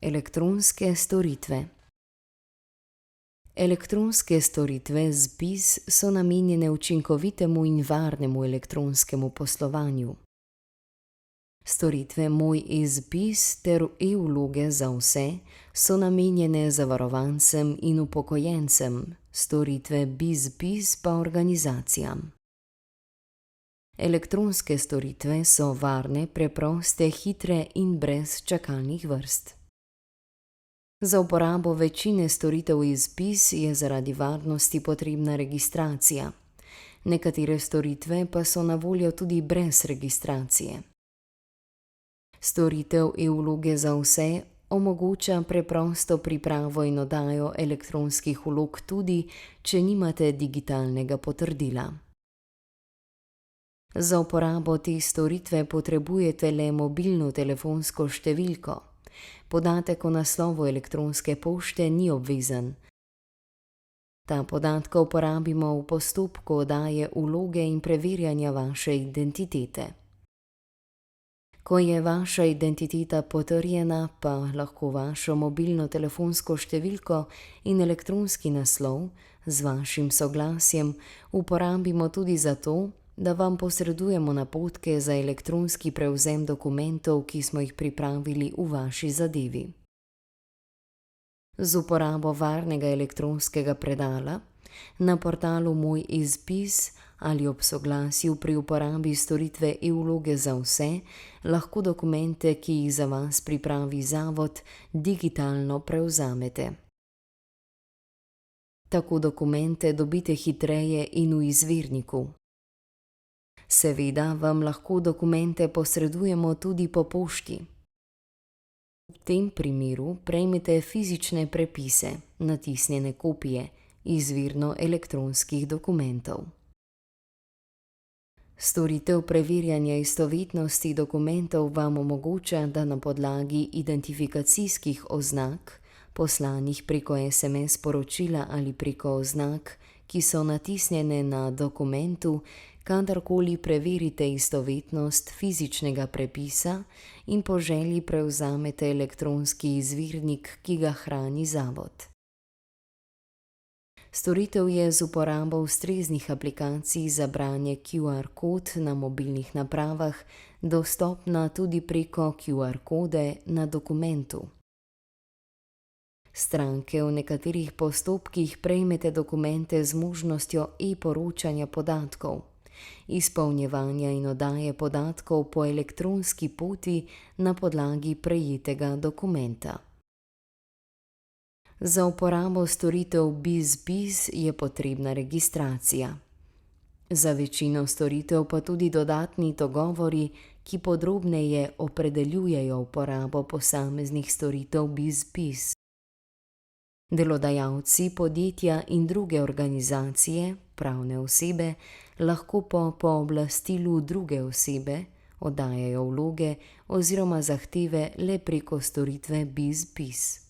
Elektronske storitve. Elektronske storitve ZPIZ so namenjene učinkovitemu in varnemu elektronskemu poslovanju. Storitve Moj eZPIZ ter e-vloge za vse so namenjene zavarovancem in upokojencem, storitve BizPIZ pa organizacijam. Elektronske storitve so varne, preproste, hitre in brez čakalnih vrst. Za uporabo večine storitev eZPIZ je zaradi varnosti potrebna registracija. Nekatere storitve pa so na voljo tudi brez registracije. Storitev e-vloge za vse omogoča preprosto pripravo in oddajo elektronskih vlog tudi, če nimate digitalnega potrdila. Za uporabo te storitve potrebujete le mobilno telefonsko številko. Podatek o naslovu elektronske pošte ni obvezen. Ta podatka uporabimo v postopku oddaje vloge in preverjanja vaše identitete. Ko je vaša identiteta potrjena, pa lahko vašo mobilno telefonsko številko in elektronski naslov z vašim soglasjem uporabimo tudi zato, da vam posredujemo napotke za elektronski prevzem dokumentov, ki smo jih pripravili v vaši zadevi. Z uporabo varnega elektronskega predala na portalu Moj eZPIZ ali ob soglasju pri uporabi storitve e-vloge za vse lahko dokumente, ki jih za vas pripravi zavod, digitalno prevzamete. Tako dokumente dobite hitreje in v izvirniku. Seveda vam lahko dokumente posredujemo tudi po pošti. V tem primeru prejmete fizične prepise, natisnjene kopije, izvirno elektronskih dokumentov. Storitev preverjanja istovetnosti dokumentov vam omogoča, da na podlagi identifikacijskih oznak, poslanih preko SMS sporočila ali preko oznak, ki so natisnjene na dokumentu, kadarkoli preverite istovetnost fizičnega prepisa in po želji prevzamete elektronski izvirnik, ki ga hrani zavod. Storitev je z uporabo ustreznih aplikacij za branje QR kod na mobilnih napravah dostopna tudi preko QR kode na dokumentu. Stranke v nekaterih postopkih prejmete dokumente z možnostjo e-poročanja podatkov, izpolnjevanja in oddaje podatkov po elektronski poti na podlagi prejetega dokumenta. Za uporabo storitev BizPIZ je potrebna registracija. Za večino storitev pa tudi dodatni dogovori, ki podrobneje opredeljujejo uporabo posameznih storitev BizPIZ. Delodajalci, podjetja in druge organizacije, pravne osebe, lahko po pooblastilu druge osebe oddajajo vloge oziroma zahteve le preko storitve BizPIZ.